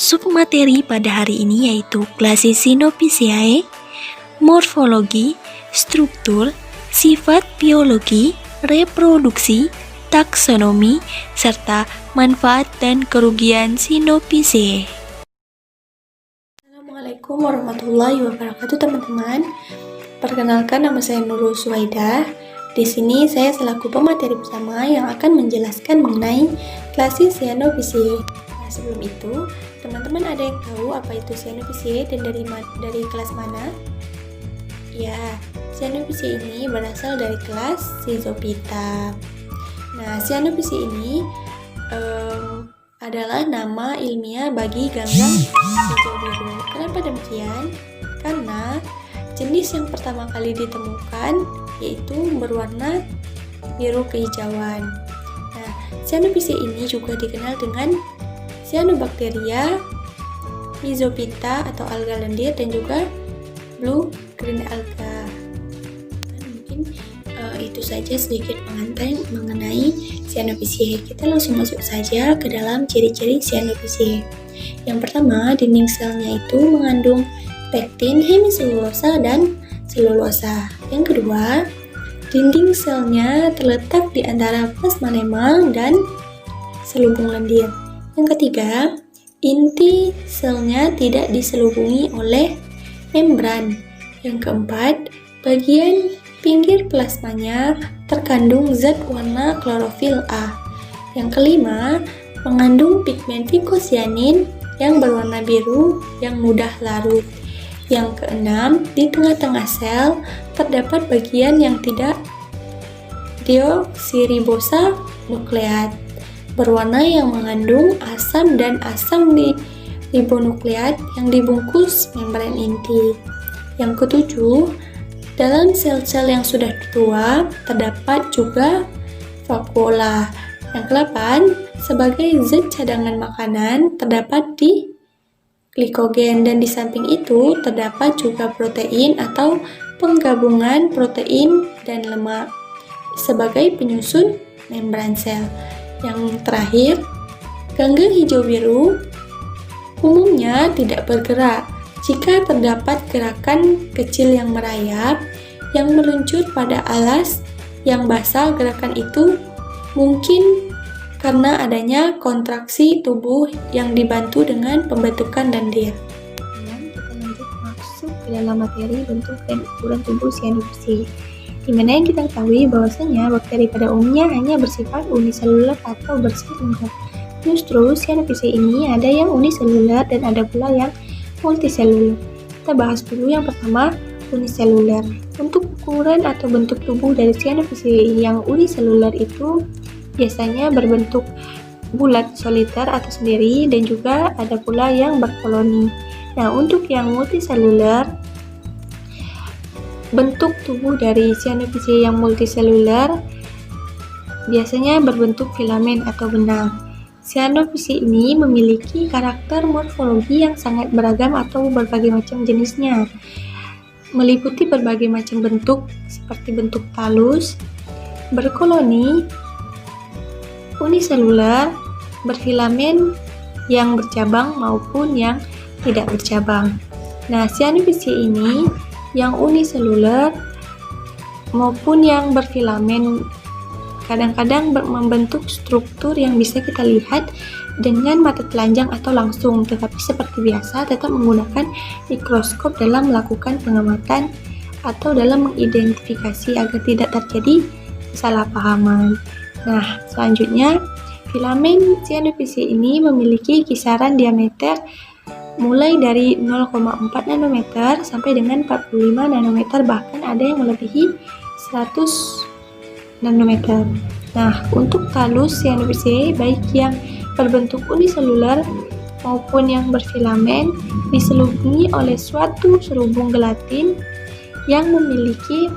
Submateri pada hari ini yaitu klasis Synopsisiae, morfologi, struktur, sifat biologi, reproduksi, taksonomi, serta manfaat dan kerugian Synopsisiae. Assalamualaikum warahmatullahi wabarakatuh teman-teman. Perkenalkan, nama saya Nurul Suwaidah. Di sini saya selaku pemateri bersama yang akan menjelaskan mengenai klasis Synopsisiae. Nah, sebelum itu, teman-teman ada yang tahu apa itu Synopsisiae dan dari kelas mana? Ya, Synopsisiae ini berasal dari kelas Schizophyta. Nah, Synopsisiae ini adalah nama ilmiah bagi ganggang hijau biru. Kenapa demikian? Karena jenis yang pertama kali ditemukan yaitu berwarna biru kehijauan. Nah, Synopsisiae ini juga dikenal dengan Cyanobacteria, Rhizophyta atau alga lendir, dan juga blue green alga. Mungkin itu saja sedikit pengantar mengenai Synopsisiae. Kita langsung masuk saja ke dalam ciri-ciri Synopsisiae. Yang pertama, dinding selnya itu mengandung pektin, hemiselulosa, dan selulosa. Yang kedua, dinding selnya terletak di antara plasmalemma dan selubung lendir. Yang ketiga, inti selnya tidak diselubungi oleh membran. Yang keempat, bagian pinggir plasmanya terkandung zat warna klorofil A. Yang kelima, mengandung pigmen vicocyanin yang berwarna biru yang mudah larut. Yang keenam, di tengah-tengah sel terdapat bagian yang tidak deoksiribosa nukleat berwarna yang mengandung asam dan asam ribonukleat yang dibungkus membran inti. Yang ketujuh, dalam sel-sel yang sudah tua terdapat juga vakuola. Yang kedelapan, sebagai zat cadangan makanan terdapat di glikogen, dan di samping itu terdapat juga protein atau penggabungan protein dan lemak sebagai penyusun membran sel. Yang terakhir, ganggang hijau biru umumnya tidak bergerak jika terdapat gerakan kecil yang merayap yang meluncur pada alas yang basah. Gerakan itu mungkin karena adanya kontraksi tubuh yang dibantu dengan pembentukan lendir. Kita lanjut masuk ke dalam materi bentuk dan ukuran tubuh Synopsisiae, di mana yang kita ketahui bahwasanya bakteri pada umumnya hanya bersifat uniseluler atau bersifat. Justru Synopsisiae ini ada yang uniseluler dan ada pula yang multiseluler. Kita bahas dulu yang pertama, uniseluler. Untuk ukuran atau bentuk tubuh dari Synopsisiae yang uniseluler itu biasanya berbentuk bulat soliter atau sendiri, dan juga ada pula yang berkoloni. Nah, untuk yang multiseluler, bentuk tubuh dari Synopsisiae yang multiseluler biasanya berbentuk filamen atau benang. Synopsisiae ini memiliki karakter morfologi yang sangat beragam atau berbagai macam jenisnya, meliputi berbagai macam bentuk seperti bentuk talus, berkoloni, uniseluler, berfilamen yang bercabang maupun yang tidak bercabang. Nah, Synopsisiae ini yang uniseluler maupun yang berfilamen kadang-kadang membentuk struktur yang bisa kita lihat dengan mata telanjang atau langsung, tetapi seperti biasa tetap menggunakan mikroskop dalam melakukan pengamatan atau dalam mengidentifikasi agar tidak terjadi kesalahpahaman. Nah, selanjutnya, filamen Synopsisiae ini memiliki kisaran diameter mulai dari 0,4 nanometer sampai dengan 45 nanometer, bahkan ada yang melebihi 100 nanometer. Nah, untuk talus Synopsisiae baik yang berbentuk uniseluler maupun yang berfilamen diselubungi oleh suatu selubung gelatin yang memiliki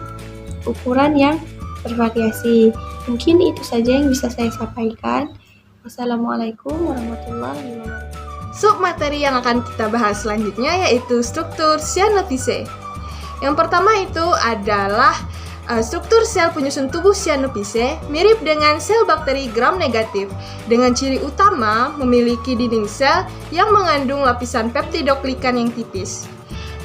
ukuran yang bervariasi. Mungkin itu saja yang bisa saya sampaikan. Wassalamualaikum warahmatullahi wabarakatuh. Submateri yang akan kita bahas selanjutnya yaitu struktur Synopsisiae. Yang pertama itu adalah Struktur sel penyusun tubuh cyanophyce mirip dengan sel bakteri gram negatif, dengan ciri utama memiliki dinding sel yang mengandung lapisan peptidoglikan yang tipis.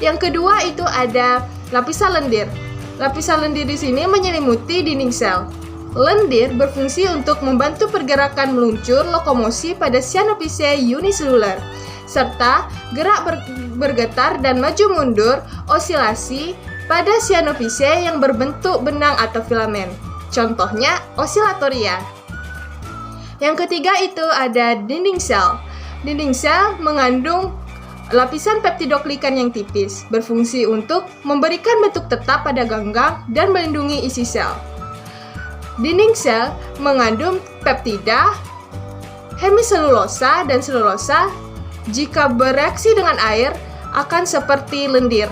Yang kedua itu ada lapisan lendir. Lapisan lendir di sini menyelimuti dinding sel. Lendir berfungsi untuk membantu pergerakan meluncur lokomosi pada cyanophyce uniselular, serta gerak bergetar dan maju mundur osilasi pada cyanophyce yang berbentuk benang atau filamen. Contohnya osilatoria. Yang ketiga itu ada dinding sel. Dinding sel mengandung lapisan peptidoglikan yang tipis, berfungsi untuk memberikan bentuk tetap pada ganggang dan melindungi isi sel. Dinding sel mengandung peptida, hemiselulosa dan selulosa. Jika bereaksi dengan air akan seperti lendir.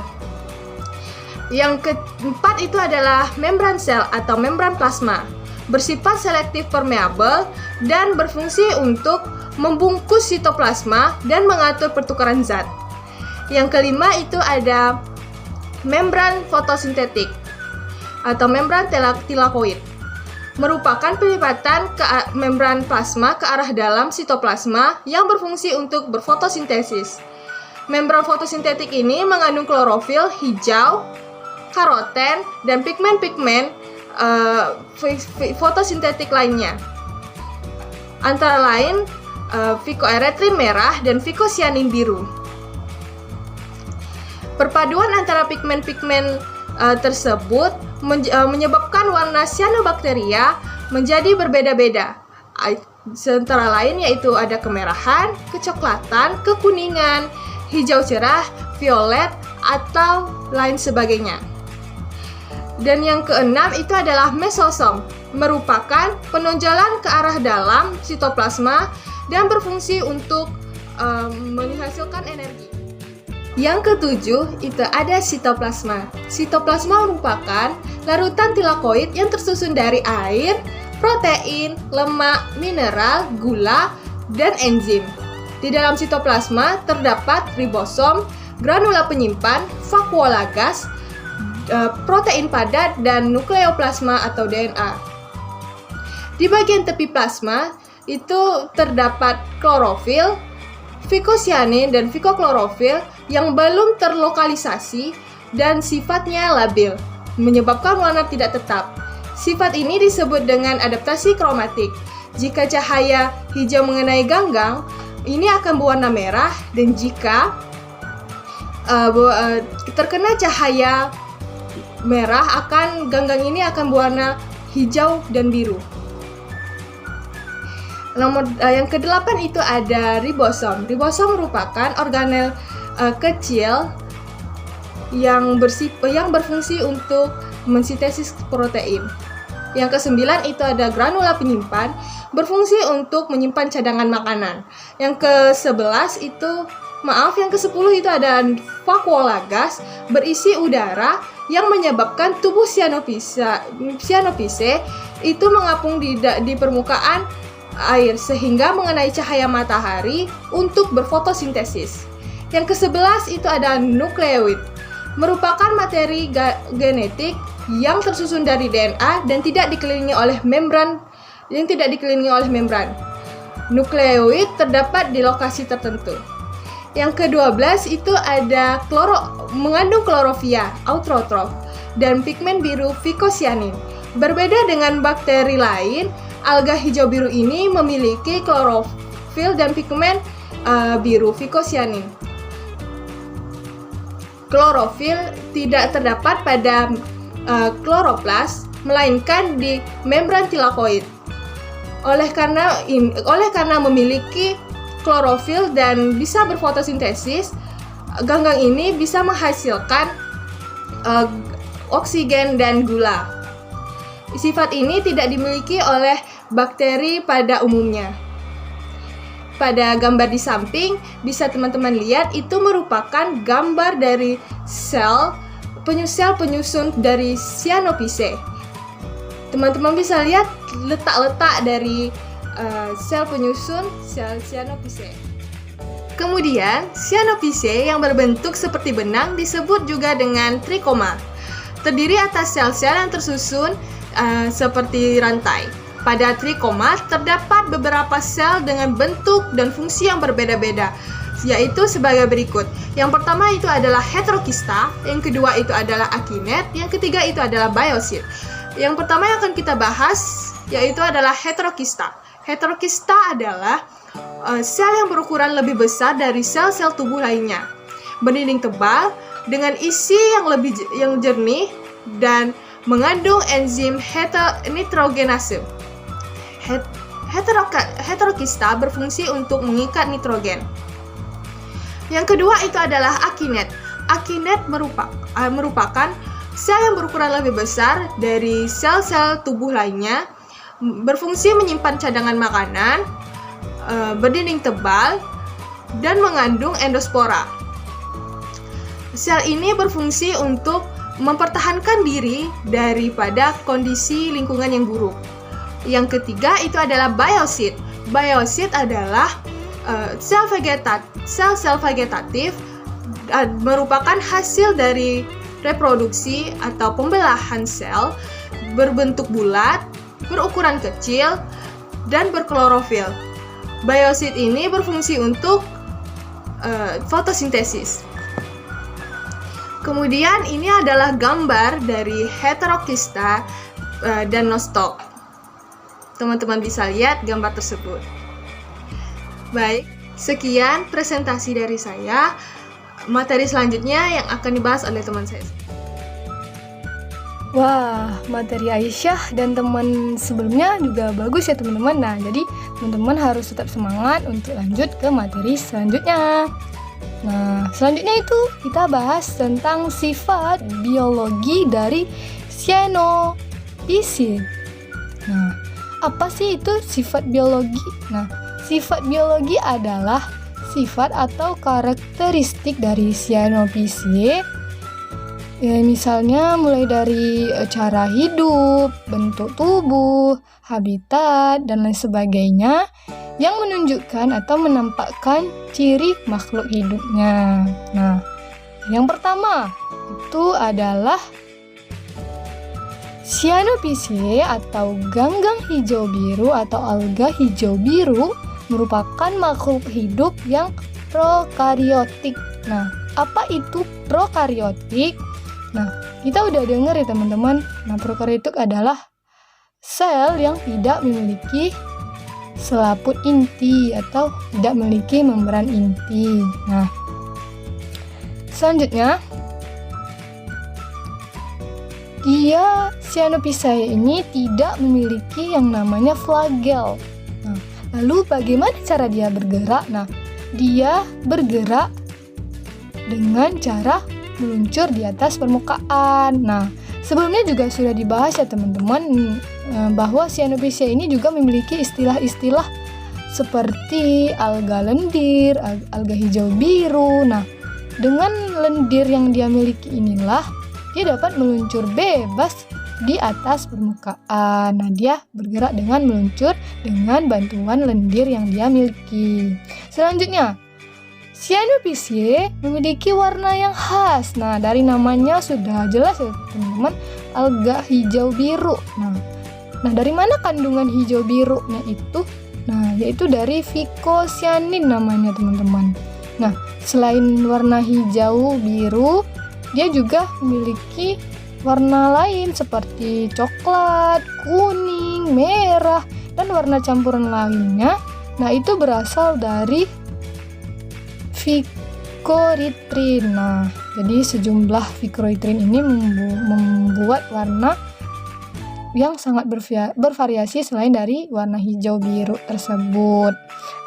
Yang keempat itu adalah membran sel atau membran plasma, bersifat selektif permeabel dan berfungsi untuk membungkus sitoplasma dan mengatur pertukaran zat. Yang kelima itu ada membran fotosintetik atau membran tilakoid, merupakan pelipatan membran plasma ke arah dalam sitoplasma yang berfungsi untuk berfotosintesis. Membran fotosintetik ini mengandung klorofil hijau, karoten, dan pigmen-pigmen fotosintetik lainnya, antara lain phycoerythrin merah dan phycocyanin biru. Perpaduan antara pigmen-pigmen tersebut menyebabkan warna cyanobacteria menjadi berbeda-beda, antara lain yaitu ada kemerahan, kecoklatan, kekuningan, hijau cerah, violet, atau lain sebagainya. Dan yang keenam itu adalah mesosom, merupakan penonjolan ke arah dalam sitoplasma dan berfungsi untuk menghasilkan energi. Yang ketujuh itu ada sitoplasma. Sitoplasma merupakan larutan tilakoid yang tersusun dari air, protein, lemak, mineral, gula, dan enzim. Di dalam sitoplasma terdapat ribosom, granula penyimpan, vakuola gas, protein padat, dan nukleoplasma atau DNA. Di bagian tepi plasma itu terdapat klorofil, phycocyanin, dan phycoklorofil yang belum terlokalisasi dan sifatnya labil, menyebabkan warna tidak tetap. Sifat ini disebut dengan adaptasi kromatik. Jika cahaya hijau mengenai ganggang, ini akan berwarna merah, dan jika terkena cahaya merah, ganggang ini akan berwarna hijau dan biru. Yang kedelapan itu ada ribosom. Ribosom merupakan organel kecil yang berfungsi untuk mensintesis protein. Yang kesembilan itu ada granula penyimpan, berfungsi untuk menyimpan cadangan makanan. Yang ke-10 itu ada vakuola gas, berisi udara yang menyebabkan tubuh cyanophyce itu mengapung di permukaan air sehingga mengenai cahaya matahari untuk berfotosintesis. Yang ke-11 itu ada nukleoid, merupakan materi genetik yang tersusun dari DNA dan tidak dikelilingi oleh membran. Nukleoid terdapat di lokasi tertentu. Yang ke-12 itu ada mengandung klorofia, autotrof, dan pigmen biru phycocyanin. Berbeda dengan bakteri lain, alga hijau biru ini memiliki klorofil dan pigmen biru phycocyanin. Klorofil tidak terdapat pada kloroplas, melainkan di membran tilakoid. Oleh karena memiliki klorofil dan bisa berfotosintesis, ganggang ini bisa menghasilkan oksigen dan gula. Sifat ini tidak dimiliki oleh bakteri pada umumnya. Pada gambar di samping bisa teman-teman lihat, itu merupakan gambar dari sel penyusun dari cyanophyce. Teman-teman bisa lihat letak-letak dari sel penyusun sel cyanophyce. Kemudian, cyanophyce yang berbentuk seperti benang disebut juga dengan trikoma. terdiri atas sel-sel yang tersusun seperti rantai. Pada trikoma terdapat beberapa sel dengan bentuk dan fungsi yang berbeda-beda, yaitu sebagai berikut. Yang pertama itu adalah heterokista, yang kedua itu adalah akinet, yang ketiga itu adalah biosit. Yang pertama yang akan kita bahas yaitu adalah heterokista. Heterokista adalah sel yang berukuran lebih besar dari sel-sel tubuh lainnya, berdinding tebal dengan isi yang jernih dan mengandung enzim nitrogenase. Heterokista berfungsi untuk mengikat nitrogen. Yang kedua itu adalah akinet. Akinet merupakan sel yang berukuran lebih besar dari sel-sel tubuh lainnya, berfungsi menyimpan cadangan makanan, berdinding tebal, dan mengandung endospora. Sel ini berfungsi untuk mempertahankan diri daripada kondisi lingkungan yang buruk. Yang ketiga itu adalah biosit. Biosit adalah sel-sel vegetatif, merupakan hasil dari reproduksi atau pembelahan sel, berbentuk bulat, berukuran kecil, dan berklorofil. Biosit ini berfungsi untuk fotosintesis. Kemudian ini adalah gambar dari heterokista dan nostoc. Teman-teman bisa lihat gambar tersebut. Baik, sekian presentasi dari saya. Materi selanjutnya yang akan dibahas oleh teman saya. Wah, materi Aisyah dan teman sebelumnya juga bagus ya teman-teman. Nah, jadi teman-teman harus tetap semangat untuk lanjut ke materi selanjutnya. Nah, selanjutnya itu kita bahas tentang sifat biologi dari cyanophyceae. Nah, apa sih itu sifat biologi? Nah, sifat biologi adalah sifat atau karakteristik dari cyanophyceae. Misalnya mulai dari cara hidup, bentuk tubuh, habitat, dan lain sebagainya yang menunjukkan atau menampakkan ciri makhluk hidupnya. Nah, yang pertama itu adalah cyanophyceae atau ganggang hijau biru atau alga hijau biru merupakan makhluk hidup yang prokariotik. Nah, apa itu prokariotik? Nah, kita udah dengar ya teman-teman. Nah, prokariotik adalah sel yang tidak memiliki selaput inti atau tidak memiliki membran inti. Nah, selanjutnya cyanophyceae ini tidak memiliki yang namanya flagel. Nah, lalu bagaimana cara dia bergerak? Nah, dia bergerak dengan cara meluncur di atas permukaan. Nah, sebelumnya juga sudah dibahas ya teman-teman bahwa cyanophyceae ini juga memiliki istilah-istilah seperti alga lendir, alga hijau biru. Nah, dengan lendir yang dia miliki inilah dia dapat meluncur bebas di atas permukaan. Nah, dia bergerak dengan meluncur dengan bantuan lendir yang dia miliki. Selanjutnya, cyanophyceae memiliki warna yang khas. Nah, dari namanya sudah jelas ya teman-teman, alga hijau biru. Nah, dari mana kandungan hijau birunya itu? Nah, yaitu dari phycocyanin namanya teman-teman. Nah, selain warna hijau biru, dia juga memiliki warna lain seperti coklat, kuning, merah, dan warna campuran lainnya. Nah, itu berasal dari phycoerythrin. Nah, jadi sejumlah phycoerythrin ini membuat warna yang sangat bervariasi selain dari warna hijau biru tersebut.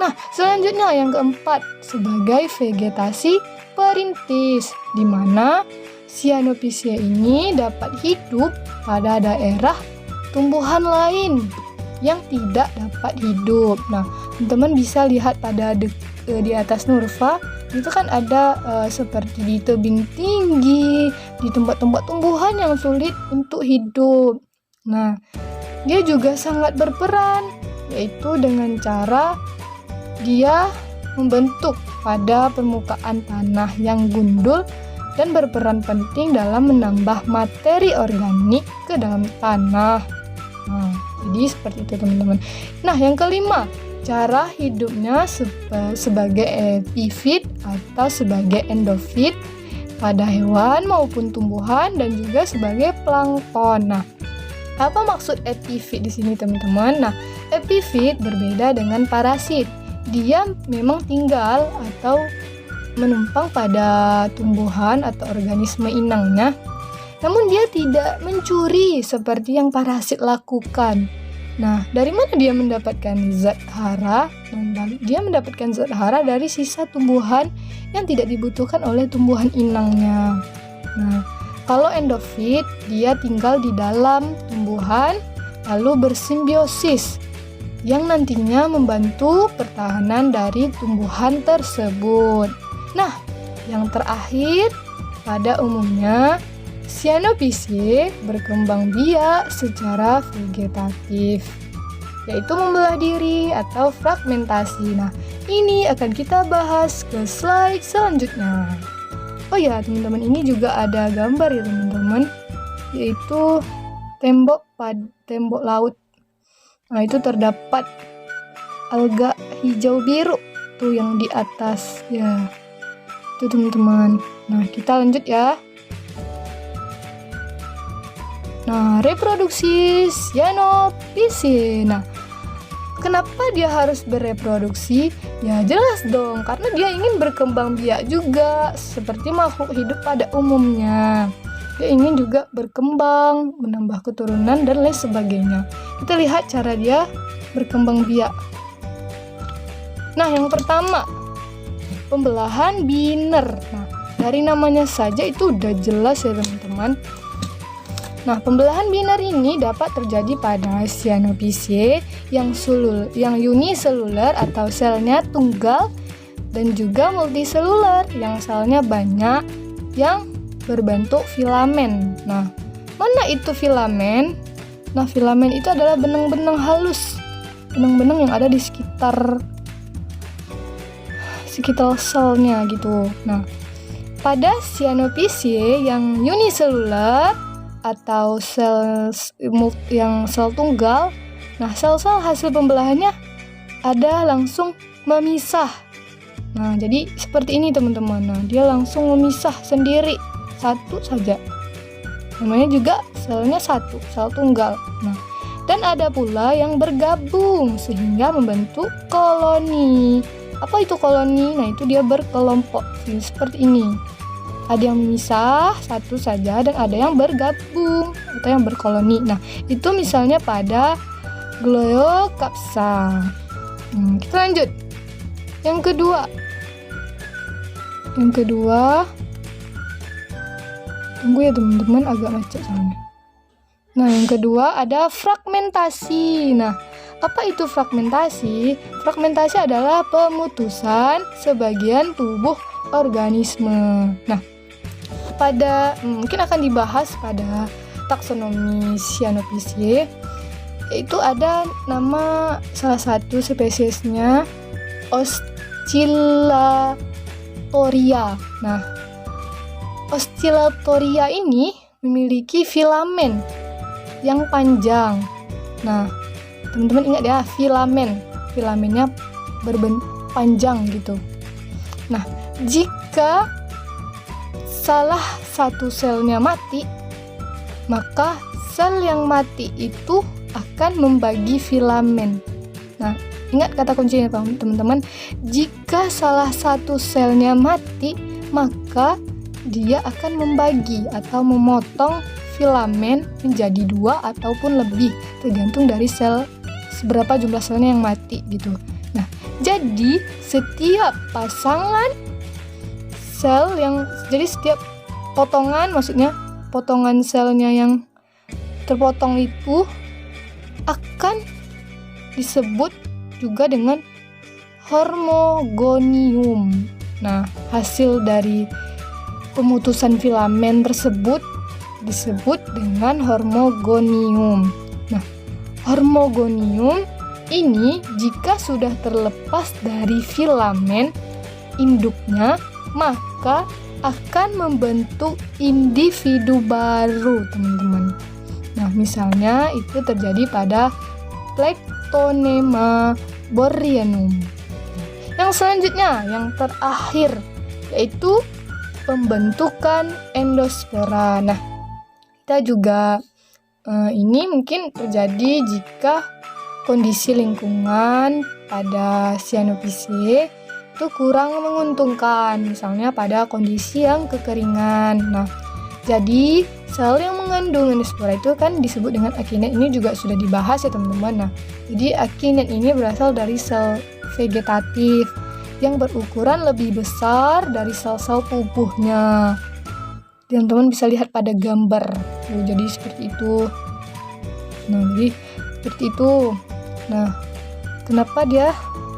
Nah, selanjutnya yang keempat, sebagai vegetasi perintis, di mana cyanophyceae ini dapat hidup pada daerah tumbuhan lain yang tidak dapat hidup. Nah, teman-teman bisa lihat pada di atas Nurfa, itu kan ada seperti di tebing tinggi, di tempat-tempat tumbuhan yang sulit untuk hidup. Nah, dia juga sangat berperan, yaitu dengan cara dia membentuk pada permukaan tanah yang gundul dan berperan penting dalam menambah materi organik ke dalam tanah. Nah, jadi seperti itu teman-teman. Nah, yang kelima, cara hidupnya sebagai epifit atau sebagai endofit pada hewan maupun tumbuhan dan juga sebagai plankton. Nah, apa maksud epifit di sini teman-teman? Nah, epifit berbeda dengan parasit. Dia memang tinggal atau menumpang pada tumbuhan atau organisme inangnya. Namun dia tidak mencuri seperti yang parasit lakukan. Nah, dari mana dia mendapatkan zat hara? Dia mendapatkan zat hara dari sisa tumbuhan yang tidak dibutuhkan oleh tumbuhan inangnya. Nah, kalau endofit, dia tinggal di dalam tumbuhan lalu bersimbiosis yang nantinya membantu pertahanan dari tumbuhan tersebut. Nah, yang terakhir, pada umumnya Cyanophyceae berkembang biak secara vegetatif, yaitu membelah diri atau fragmentasi. Nah, ini akan kita bahas ke slide selanjutnya. Oh ya, teman-teman, ini juga ada gambar ya teman-teman, yaitu tembok laut. Nah, itu terdapat alga hijau biru tuh yang di atas ya. Itu teman-teman. Nah, kita lanjut ya. Nah, reproduksi Cyanophyceae. Nah, kenapa dia harus bereproduksi? Ya jelas dong, karena dia ingin berkembang biak juga seperti makhluk hidup pada umumnya. Dia ingin juga berkembang, menambah keturunan dan lain sebagainya. Kita lihat cara dia berkembang biak. Nah, yang pertama, pembelahan biner. Nah, dari namanya saja itu udah jelas ya teman-teman. Nah, pembelahan biner ini dapat terjadi pada Cyanophyceae yang uniseluler atau selnya tunggal dan juga multiseluler yang selnya banyak yang berbentuk filamen. Nah, mana itu filamen? Nah, filamen itu adalah benang-benang halus, benang-benang yang ada di sekitar selnya gitu. Nah, pada Cyanophyceae yang uniseluler atau sel tunggal, nah sel-sel hasil pembelahannya ada langsung memisah. Nah, jadi seperti ini teman-teman. Nah, dia langsung memisah sendiri, satu saja. Namanya juga selnya satu, sel tunggal. Nah, dan ada pula yang bergabung sehingga membentuk koloni. Apa itu koloni? Nah, itu dia berkelompok seperti ini. Ada yang memisah satu saja dan ada yang bergabung atau yang berkoloni. Nah, itu misalnya pada Gliocapsa. Kita lanjut. Yang kedua, tunggu ya teman-teman, agak macet soalnya. Nah, yang kedua ada fragmentasi. Nah, apa itu fragmentasi? Fragmentasi adalah pemutusan sebagian tubuh organisme. Nah, mungkin akan dibahas pada taksonomi Cyanophyceae, yaitu ada nama salah satu spesiesnya Oscillatoria. Nah, Oscillatoria ini memiliki filamen yang panjang. Nah, teman-teman ingat ya, filamennya berbentuk panjang gitu. Nah, jika salah satu selnya mati, maka sel yang mati itu akan membagi filamen. Nah, ingat kata kuncinya teman-teman, jika salah satu selnya mati, maka dia akan membagi atau memotong filamen menjadi 2 ataupun lebih, tergantung dari seberapa jumlah selnya yang mati gitu. Nah, jadi setiap setiap potongan selnya yang terpotong itu akan disebut juga dengan hormogonium. Nah, hasil dari pemutusan filamen tersebut disebut dengan hormogonium. Nah, hormogonium ini jika sudah terlepas dari filamen induknya, maka akan membentuk individu baru, teman-teman. Nah, misalnya itu terjadi pada Plectonema borryanum. Yang selanjutnya, yang terakhir, yaitu pembentukan endospora. Nah, kita juga ini mungkin terjadi jika kondisi lingkungan pada Cyanophyceae itu kurang menguntungkan, misalnya pada kondisi yang kekeringan. Nah, jadi sel yang mengandung endospora itu kan disebut dengan akinet. Ini juga sudah dibahas ya teman-teman. Nah, jadi akinet ini berasal dari sel vegetatif yang berukuran lebih besar dari sel-sel pupuhnya. Teman-teman bisa lihat pada gambar. Jadi seperti itu. Nah, jadi seperti itu. Nah, kenapa dia?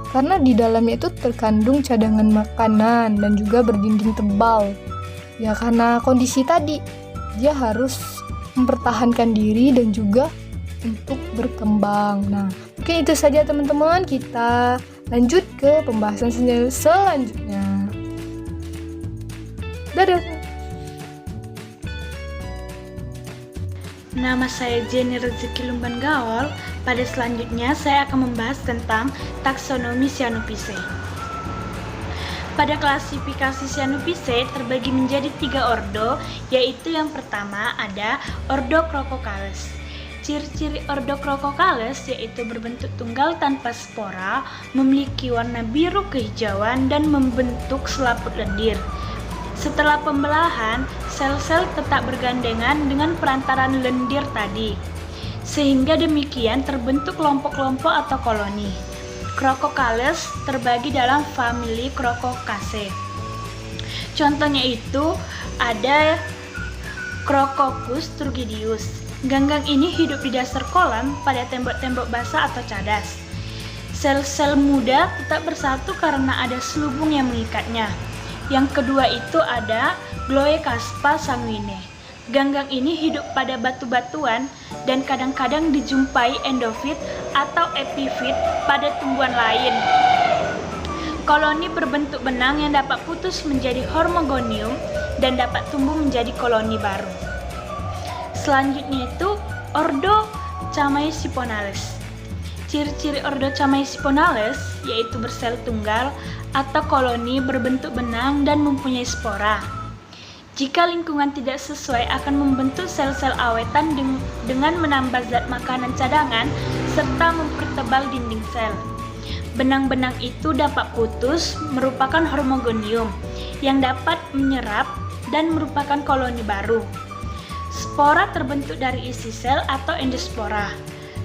Karena di dalamnya itu terkandung cadangan makanan dan juga berdinding tebal. Ya, karena kondisi tadi, dia harus mempertahankan diri dan juga untuk berkembang. Nah, mungkin itu saja teman-teman. Kita lanjut ke pembahasan selanjutnya. Dadah! Nama saya Jenny Rezeki Lumban Gaol. Pada selanjutnya saya akan membahas tentang taksonomi Cyanophyceae. Pada klasifikasi Cyanophyceae terbagi menjadi 3 ordo, yaitu yang pertama ada ordo Crococales. Ciri-ciri ordo Crococales yaitu berbentuk tunggal tanpa spora, memiliki warna biru kehijauan dan membentuk selaput lendir. Setelah pembelahan, sel-sel tetap bergandengan dengan perantaran lendir tadi, sehingga demikian terbentuk kelompok-kelompok atau koloni. Crococales terbagi dalam famili Crococaceae. Contohnya itu ada Crococcus turgidus. Ganggang ini hidup di dasar kolam pada tembok-tembok basah atau cadas. Sel-sel muda tetap bersatu karena ada selubung yang mengikatnya. Yang kedua itu ada Gloecaspa sanguine. Ganggang ini hidup pada batu-batuan dan kadang-kadang dijumpai endofit atau epifit pada tumbuhan lain. Koloni berbentuk benang yang dapat putus menjadi hormogonium dan dapat tumbuh menjadi koloni baru. Selanjutnya itu ordo Chamaecyponales. Ciri-ciri ordo Chamaecyponales yaitu bersel tunggal atau koloni berbentuk benang dan mempunyai spora. Jika lingkungan tidak sesuai akan membentuk sel-sel awetan dengan menambah zat makanan cadangan serta mempertebal dinding sel. Benang-benang itu dapat putus merupakan hormogonium yang dapat menyerap dan merupakan koloni baru. Spora terbentuk dari isi sel atau endospora.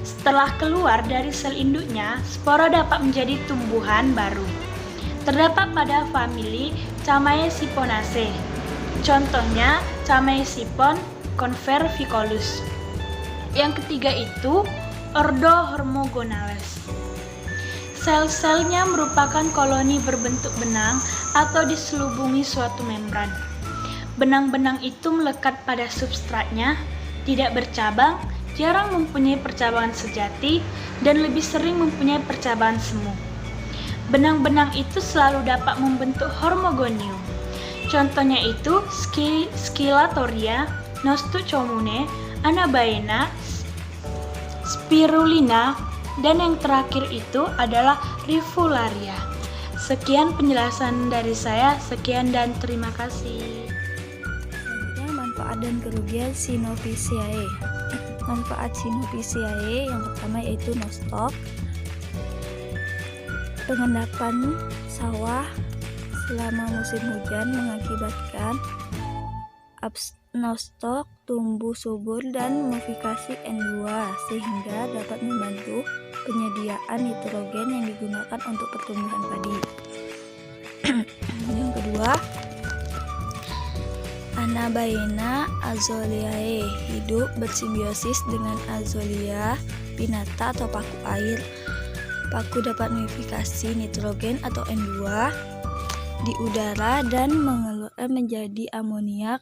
Setelah keluar dari sel induknya, spora dapat menjadi tumbuhan baru. Terdapat pada famili Chamaecyponaceae. Contohnya Chamaecypon confervicolus. Yang ketiga itu ordo Hormogonales. Sel-selnya merupakan koloni berbentuk benang atau diselubungi suatu membran. Benang-benang itu melekat pada substratnya, tidak bercabang, jarang mempunyai percabangan sejati, dan lebih sering mempunyai percabangan semu. Benang-benang itu selalu dapat membentuk hormogonium. Contohnya itu Scilatoria, Nostucomune, Anabaena, Spirulina, dan yang terakhir itu adalah Rivularia. Sekian penjelasan dari saya, sekian dan terima kasih. Selanjutnya manfaat dan kerugian Cyanophyceae. Manfaat Cyanophyceae yang pertama yaitu nostoc, pengendapan sawah selama musim hujan mengakibatkan nostoc tumbuh subur dan mumifikasi N2 sehingga dapat membantu penyediaan nitrogen yang digunakan untuk pertumbuhan padi. Yang kedua, Anabaena azaleae hidup bersimbiosis dengan Azalia pinnata atau paku air. Paku dapat mumifikasi nitrogen atau N2 di udara dan mengeluarkan menjadi amoniak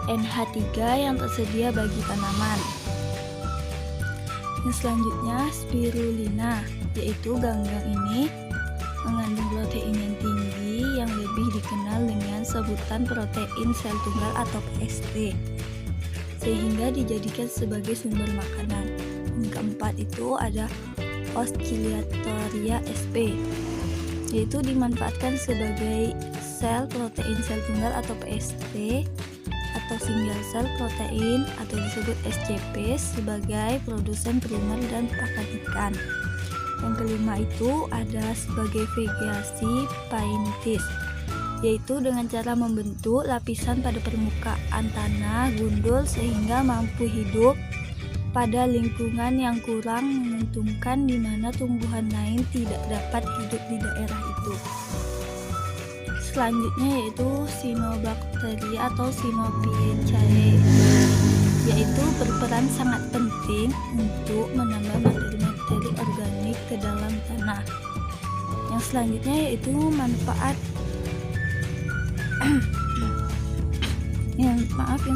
NH3 yang tersedia bagi tanaman. Yang selanjutnya spirulina, yaitu ganggang ini mengandung protein yang tinggi yang lebih dikenal dengan sebutan protein sel tunggal atau PST, sehingga dijadikan sebagai sumber makanan. Yang keempat itu ada Oscillatoria sp, yaitu dimanfaatkan sebagai sel protein sel tunggal atau PST atau single cell protein atau disebut SCP sebagai produsen primer dan pakan ikan. Yang kelima itu ada sebagai vegetasi paintis, yaitu dengan cara membentuk lapisan pada permukaan tanah gundul sehingga mampu hidup pada lingkungan yang kurang menguntungkan di mana tumbuhan lain tidak dapat hidup di daerah itu. Selanjutnya yaitu Cyanobacteria atau Cyanophyceae, yaitu berperan sangat penting untuk menambah materi-materi organik ke dalam tanah. Yang selanjutnya yaitu manfaat yang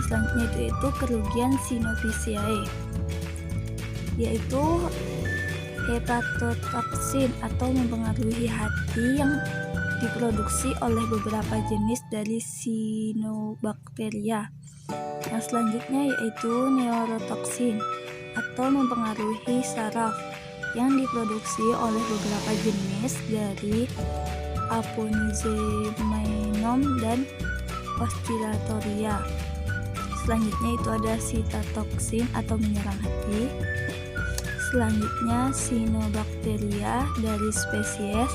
selanjutnya itu kerugian Cyanophyceae, yaitu hepatotoksin atau mempengaruhi hati yang diproduksi oleh beberapa jenis dari Cyanobacteria. Yang selanjutnya yaitu neurotoksin atau mempengaruhi saraf yang diproduksi oleh beberapa jenis dari Aphanizomenon dan Oscillatoria. Selanjutnya itu ada cytotoksin atau menyerang hati. Selanjutnya Cyanobacteria dari spesies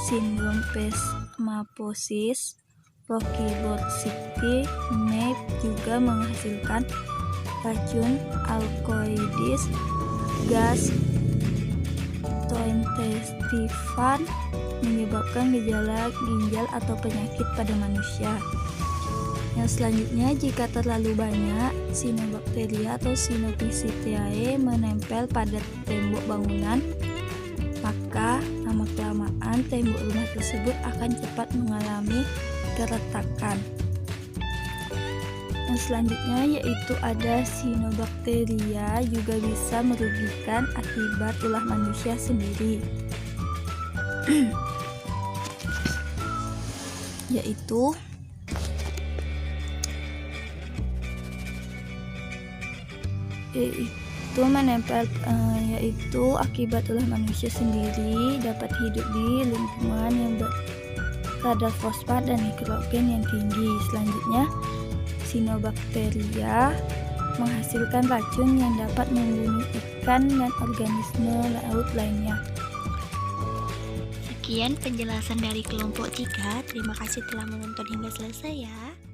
Syndrome Plasmapheresis Roxburgh MAP juga menghasilkan racun alkoides gas intestifan, menyebabkan gejala ginjal atau penyakit pada manusia. Yang selanjutnya, jika terlalu banyak Cyanobacteria atau Cyanophyceae menempel pada tembok bangunan, maka lama-kelamaan tembok rumah tersebut akan cepat mengalami keretakan. Yang selanjutnya yaitu ada Cyanobacteria juga bisa merugikan akibat ulah manusia sendiri. yaitu menempel yaitu akibat ulah manusia sendiri dapat hidup di lingkungan yang berkadar fosfat dan nitrogen yang tinggi. Selanjutnya, Cyanobacteria menghasilkan racun yang dapat membunuh ikan dan organisme laut lainnya. Sekian penjelasan dari kelompok 3. Terima kasih telah menonton hingga selesai ya.